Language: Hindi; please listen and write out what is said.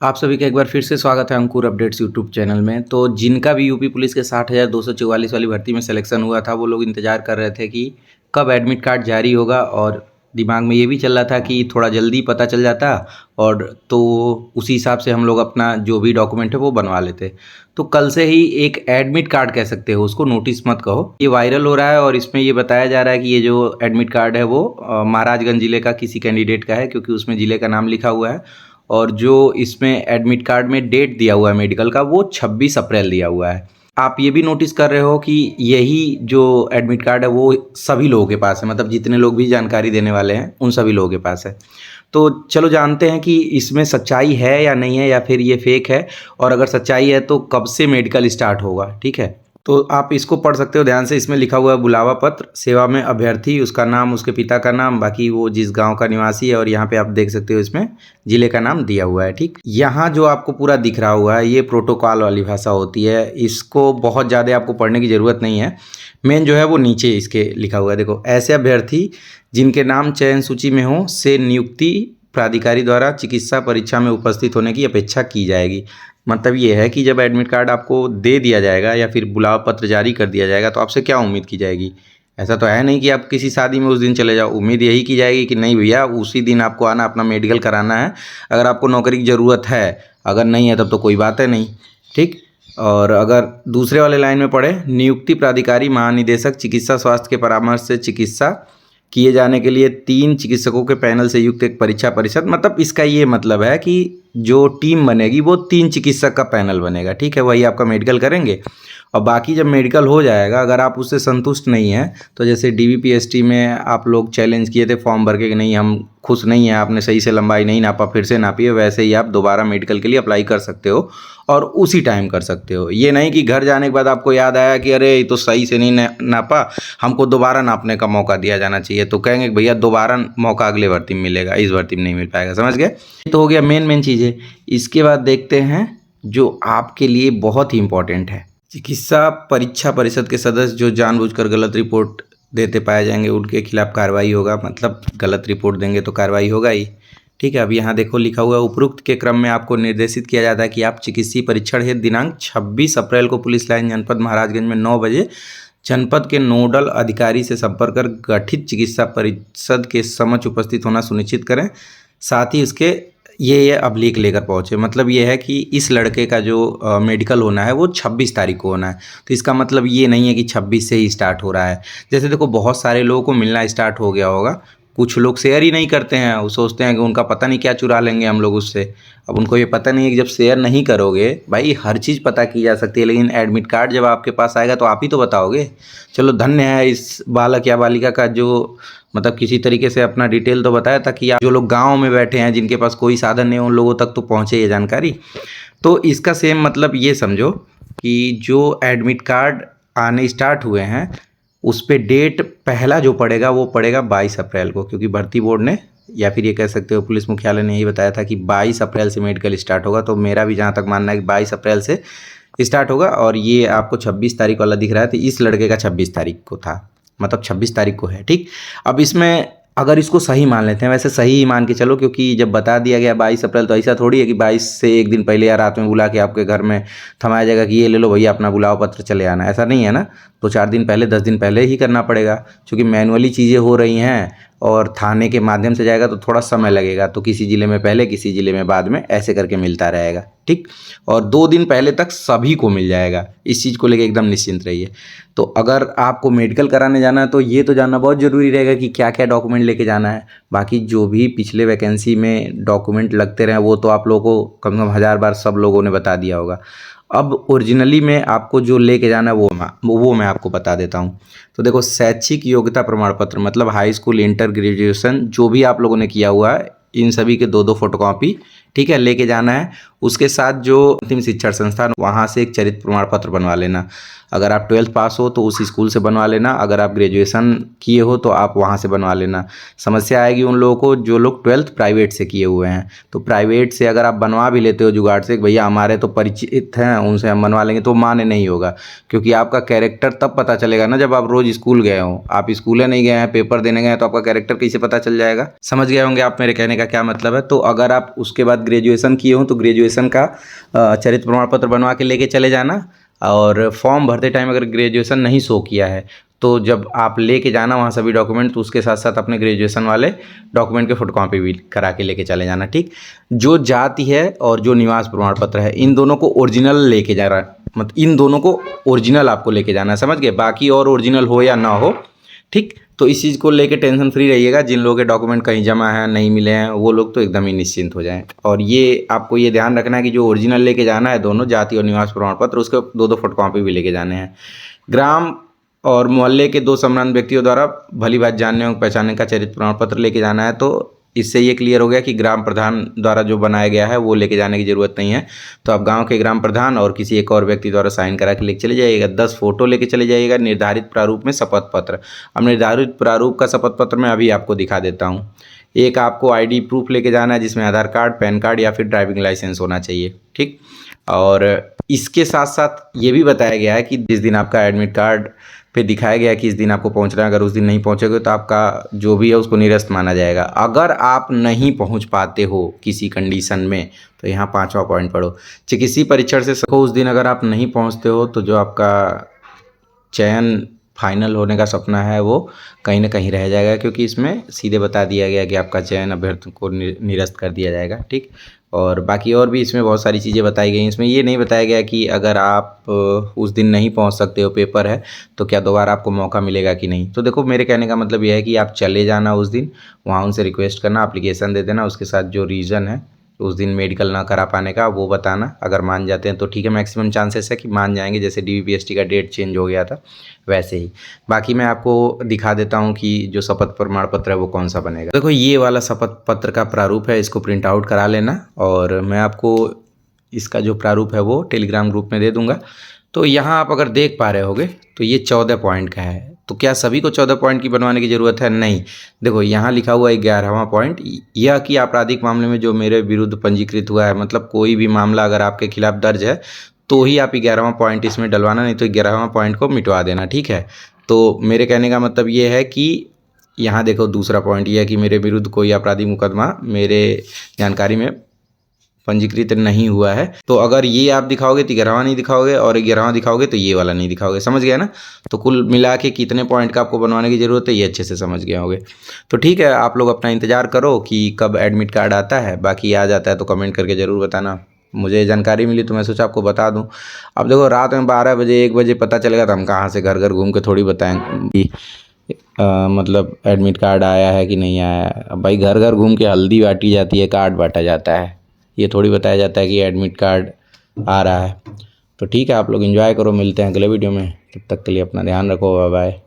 आप सभी का एक बार फिर से स्वागत है अंकुर अपडेट्स यूट्यूब चैनल में। तो जिनका भी यूपी पुलिस के 60,244 वाली भर्ती में सिलेक्शन हुआ था वो लोग इंतज़ार कर रहे थे कि कब एडमिट कार्ड जारी होगा, और दिमाग में ये भी चल रहा था कि थोड़ा जल्दी पता चल जाता और तो उसी हिसाब से हम लोग अपना जो भी डॉक्यूमेंट है वो बनवा लेते। तो कल से ही एक एडमिट कार्ड कह सकते हो उसको, नोटिस मत कहो, ये वायरल हो रहा है और इसमें ये बताया जा रहा है कि ये जो एडमिट कार्ड है वो महाराजगंज ज़िले का किसी कैंडिडेट का है, क्योंकि उसमें ज़िले का नाम लिखा हुआ है। और जो इसमें एडमिट कार्ड में डेट दिया हुआ है मेडिकल का वो 26 अप्रैल दिया हुआ है। आप ये भी नोटिस कर रहे हो कि यही जो एडमिट कार्ड है वो सभी लोगों के पास है, मतलब जितने लोग भी जानकारी देने वाले हैं उन सभी लोगों के पास है। तो चलो जानते हैं कि इसमें सच्चाई है या नहीं है, या फिर ये फेक है, और अगर सच्चाई है तो कब से मेडिकल स्टार्ट होगा। ठीक है, तो आप इसको पढ़ सकते हो ध्यान से। इसमें लिखा हुआ है बुलावा पत्र, सेवा में अभ्यर्थी, उसका नाम, उसके पिता का नाम, बाकी वो जिस गांव का निवासी है, और यहाँ पे आप देख सकते हो इसमें जिले का नाम दिया हुआ है। ठीक, यहाँ जो आपको पूरा दिख रहा हुआ है ये प्रोटोकॉल वाली भाषा होती है, इसको बहुत ज़्यादा आपको पढ़ने की ज़रूरत नहीं है। मेन जो है वो नीचे इसके लिखा हुआ है, देखो, ऐसे अभ्यर्थी जिनके नाम चयन सूची में हो से नियुक्ति प्राधिकारी द्वारा चिकित्सा परीक्षा में उपस्थित होने की अपेक्षा की जाएगी। मतलब ये है कि जब एडमिट कार्ड आपको दे दिया जाएगा या फिर बुलावा पत्र जारी कर दिया जाएगा तो आपसे क्या उम्मीद की जाएगी। ऐसा तो है नहीं कि आप किसी शादी में उस दिन चले जाओ। उम्मीद यही की जाएगी कि नहीं भैया, उसी दिन आपको आना, अपना मेडिकल कराना है, अगर आपको नौकरी की ज़रूरत है। अगर नहीं है तब तो कोई बात है नहीं। ठीक, और अगर दूसरे वाले लाइन में पढ़े, नियुक्ति प्राधिकारी महानिदेशक चिकित्सा स्वास्थ्य के परामर्श से चिकित्सा किए जाने के लिए 3 चिकित्सकों के पैनल से युक्त एक परीक्षा परिषद। मतलब इसका ये मतलब है कि जो टीम बनेगी वो 3 चिकित्सक का पैनल बनेगा। ठीक है, वही आपका मेडिकल करेंगे, और बाकी जब मेडिकल हो जाएगा अगर आप उससे संतुष्ट नहीं हैं तो जैसे डीवीपीएसटी में आप लोग चैलेंज किए थे फॉर्म भर के कि नहीं हम खुश नहीं हैं, आपने सही से लंबाई नहीं नापा, फिर से नापिए, वैसे ही आप दोबारा मेडिकल के लिए अप्लाई कर सकते हो और उसी टाइम कर सकते हो। ये नहीं कि घर जाने के बाद आपको याद आया कि अरे ये तो सही से नहीं नापा, हमको दोबारा नापने का मौका दिया जाना चाहिए, तो कहेंगे कि भैया दोबारा मौका अगले भर्ती में मिलेगा, इस भर्ती में नहीं मिल पाएगा। समझ गए? तो हो गया मेन चीज़ें। इसके बाद देखते हैं जो आपके लिए बहुत ही इंपॉर्टेंट है, चिकित्सा परीक्षा परिषद के सदस्य जो जानबूझकर गलत रिपोर्ट देते पाए जाएंगे उनके खिलाफ कार्रवाई होगा। मतलब गलत रिपोर्ट देंगे तो कार्रवाई होगा ही। ठीक है, अब यहाँ देखो लिखा हुआ है, उपरोक्त के क्रम में आपको निर्देशित किया जाता है कि आप चिकित्सीय परीक्षण हेतु दिनांक 26 अप्रैल को पुलिस लाइन जनपद महाराजगंज में 9 बजे जनपद के नोडल अधिकारी से संपर्क कर गठित चिकित्सा परिषद के समक्ष उपस्थित होना सुनिश्चित करें। साथ ही उसके ये अभिलेख लेकर पहुँचे। मतलब ये है कि इस लड़के का जो मेडिकल होना है वो 26 तारीख को होना है। तो इसका मतलब ये नहीं है कि 26 से ही स्टार्ट हो रहा है। जैसे देखो बहुत सारे लोगों को मिलना स्टार्ट हो गया होगा, कुछ लोग शेयर ही नहीं करते हैं, वो सोचते हैं कि उनका पता नहीं क्या चुरा लेंगे हम लोग उससे। अब उनको ये पता नहीं है कि जब शेयर नहीं करोगे भाई हर चीज़ पता की जा सकती है, लेकिन एडमिट कार्ड जब आपके पास आएगा तो आप ही तो बताओगे। चलो धन्य है इस बालक या बालिका का जो मतलब किसी तरीके से अपना डिटेल तो बताया, ताकि आप जो लोग गांव में बैठे हैं जिनके पास कोई साधन नहीं है उन लोगों तक तो पहुंचे ये जानकारी। तो इसका सेम मतलब ये समझो कि जो एडमिट कार्ड आने स्टार्ट हुए हैं उस पे डेट पहला जो पड़ेगा वो पड़ेगा 22 अप्रैल को, क्योंकि भर्ती बोर्ड ने या फिर ये कह सकते हो पुलिस मुख्यालय ने यही बताया था कि 22 अप्रैल से मेडिकल स्टार्ट होगा। तो मेरा भी जहाँ तक मानना है कि 22 अप्रैल से स्टार्ट होगा, और ये आपको 26 तारीख वाला दिख रहा है तो इस लड़के का 26 तारीख को था, मतलब 26 तारीख को है। ठीक, अब इसमें अगर इसको सही मान लेते हैं, वैसे सही ही मान के चलो, क्योंकि जब बता दिया गया 22 अप्रैल तो ऐसा थोड़ी है कि 22 से एक दिन पहले या रात में बुला के आपके घर में थमाया जाएगा कि ये ले लो भैया अपना बुलाव पत्र चले आना। ऐसा नहीं है ना, 2-4 दिन पहले 10 दिन पहले ही करना पड़ेगा, क्योंकि मैनुअली चीज़ें हो रही हैं और थाने के माध्यम से जाएगा तो थोड़ा समय लगेगा। तो किसी ज़िले में पहले किसी ज़िले में बाद में ऐसे करके मिलता रहेगा। ठीक, और 2 दिन पहले तक सभी को मिल जाएगा। इस चीज़ को लेकर एकदम निश्चिंत रहिए। तो अगर आपको मेडिकल कराने जाना है तो ये तो जानना बहुत ज़रूरी रहेगा कि क्या क्या डॉक्यूमेंट लेके जाना है। बाकी जो भी पिछले वैकेंसी में डॉक्यूमेंट लगते रहे वो तो आप लोगों को कम से कम 1000 बार सब लोगों ने बता दिया होगा। अब ओरिजिनली में आपको जो लेके जाना है वो मैं आपको बता देता हूँ। तो देखो, शैक्षिक योग्यता प्रमाण पत्र, मतलब हाई स्कूल, इंटर, ग्रेजुएशन जो भी आप लोगों ने किया हुआ है इन सभी के 2-2 फोटोकॉपी, ठीक है, लेके जाना है। उसके साथ जो अंतिम शिक्षण संस्थान वहाँ से एक चरित्र प्रमाण पत्र बनवा लेना। अगर आप 12th पास हो तो उस स्कूल से बनवा लेना, अगर आप ग्रेजुएशन किए हो तो आप वहाँ से बनवा लेना। समस्या आएगी उन लोगों को जो लोग 12th प्राइवेट से किए हुए हैं। तो प्राइवेट से अगर आप बनवा भी लेते हो जुगाड़ से, भैया हमारे तो परिचित हैं उनसे हम बनवा लेंगे, तो मान्य नहीं होगा, क्योंकि आपका कैरेक्टर तब पता चलेगा ना जब आप रोज़ स्कूल गए हो। आप स्कूल नहीं गए हैं, पेपर देने गए हैं, तो आपका कैरेक्टर कैसे पता चल जाएगा। समझ गए होंगे आप मेरे कहने का क्या मतलब है। तो अगर आप उसके बाद बाद ग्रेजुएशन किए हो तो ग्रेजुएशन का चरित्र प्रमाण पत्र बनवा के लेके चले जाना। और फॉर्म भरते टाइम अगर ग्रेजुएशन नहीं शो किया है तो जब आप लेके जाना वहाँ सभी डॉक्यूमेंट, तो उसके साथ साथ अपने ग्रेजुएशन वाले डॉक्यूमेंट के फोटोकॉपी भी करा के लेके चले जाना। ठीक, जो जाति है और जो निवास प्रमाण पत्र है इन दोनों को ओरिजिनल लेके जा रहा, मतलब इन दोनों को ओरिजिनल आपको लेके जाना है, समझ गए। बाकी और ओरिजिनल हो या ना हो, ठीक, तो इस चीज़ को लेके टेंशन फ्री रहिएगा। जिन लोगों के डॉक्यूमेंट कहीं जमा है नहीं मिले हैं वो लोग तो एकदम ही निश्चिंत हो जाएं। और ये आपको ये ध्यान रखना है कि जो ओरिजिनल लेके जाना है दोनों, जाति और निवास प्रमाण पत्र, उसके दो फोटोकॉपी भी लेके जाने हैं। ग्राम और मोहल्ले के 2 संबंधित व्यक्तियों द्वारा भली बात जानने और पहचानने का चरित्र प्रमाण पत्र लेके जाना है। तो इससे ये क्लियर हो गया कि ग्राम प्रधान द्वारा जो बनाया गया है वो लेके जाने की ज़रूरत नहीं है। तो आप गांव के ग्राम प्रधान और किसी एक और व्यक्ति द्वारा साइन करा के लेके चले जाइएगा। 10 फोटो लेके चले जाइएगा। निर्धारित प्रारूप में शपथ पत्र। अब निर्धारित प्रारूप का शपथ पत्र मैं अभी आपको दिखा देता हूँ। एक आपको ID प्रूफ लेके जाना है जिसमें आधार कार्ड, पैन कार्ड या फिर ड्राइविंग लाइसेंस होना चाहिए। ठीक, और इसके साथ साथ ये भी बताया गया है कि जिस दिन आपका एडमिट कार्ड पे दिखाया गया कि इस दिन आपको पहुंचना है, अगर उस दिन नहीं पहुंचोगे तो आपका जो भी है उसको निरस्त माना जाएगा। अगर आप नहीं पहुंच पाते हो किसी कंडीशन में तो यहाँ 5वां पॉइंट पढ़ो। चिकित्सीय परीक्षण से उस दिन अगर आप नहीं पहुंचते हो तो जो आपका चयन फाइनल होने का सपना है वो कहीं ना कहीं रह जाएगा, क्योंकि इसमें सीधे बता दिया गया कि आपका चयन अभ्यर्थी को निरस्त कर दिया जाएगा। ठीक, और बाकी और भी इसमें बहुत सारी चीज़ें बताई गई। इसमें ये नहीं बताया गया कि अगर आप उस दिन नहीं पहुंच सकते हो, पेपर है, तो क्या दोबारा आपको मौका मिलेगा कि नहीं। तो देखो, मेरे कहने का मतलब यह है कि आप चले जाना उस दिन, वहाँ उनसे रिक्वेस्ट करना, एप्लीकेशन दे देना, उसके साथ जो रीज़न है उस दिन मेडिकल ना करा पाने का वो बताना। अगर मान जाते हैं तो ठीक है, मैक्सिमम चांसेस है कि मान जाएंगे, जैसे DVPST का डेट चेंज हो गया था वैसे ही। बाकी मैं आपको दिखा देता हूँ कि जो शपथ प्रमाण पत्र है वो कौन सा बनेगा। देखो, ये वाला शपथ पत्र का प्रारूप है, इसको प्रिंट आउट करा लेना और मैं आपको इसका जो प्रारूप है वो टेलीग्राम ग्रुप में दे दूंगा। तो यहाँ आप अगर देख पा रहे होगे तो ये 14 पॉइंट का है। तो क्या सभी को 14 पॉइंट की बनवाने की ज़रूरत है? नहीं। देखो, यहाँ लिखा हुआ है 11वां पॉइंट, यह कि आपराधिक मामले में जो मेरे विरुद्ध पंजीकृत हुआ है, मतलब कोई भी मामला अगर आपके खिलाफ दर्ज है तो ही आप 11वां पॉइंट इसमें डलवाना, नहीं तो 11वां पॉइंट को मिटवा देना। ठीक है, तो मेरे कहने का मतलब ये है कि यहाँ देखो, दूसरा पॉइंट ये है कि मेरे विरुद्ध कोई आपराधिक मुकदमा मेरे जानकारी में पंजीकृत नहीं हुआ है। तो अगर ये आप दिखाओगे तो 11वां नहीं दिखाओगे, और 11वां दिखाओगे तो ये वाला नहीं दिखाओगे। समझ गया ना? तो कुल मिला के कितने पॉइंट का आपको बनवाने की ज़रूरत है ये अच्छे से समझ गए होंगे। तो ठीक है, आप लोग अपना इंतज़ार करो कि कब एडमिट कार्ड आता है। बाकी आ जाता है तो कमेंट करके ज़रूर बताना। मुझे जानकारी मिली तो मैं सोचा आपको बता दूं। अब देखो, रात में 12 बजे 1 बजे पता चलेगा तो हम कहाँ से घर घर घूम के थोड़ी बताएंगे मतलब एडमिट कार्ड आया है कि नहीं आया है। अब भाई, घर घर घूम के हल्दी बांटी जाती है, कार्ड बांटा जाता है, ये थोड़ी बताया जाता है कि एडमिट कार्ड आ रहा है। तो ठीक है, आप लोग एंजॉय करो, मिलते हैं अगले वीडियो में। तब तक के लिए अपना ध्यान रखो, बाय बाय।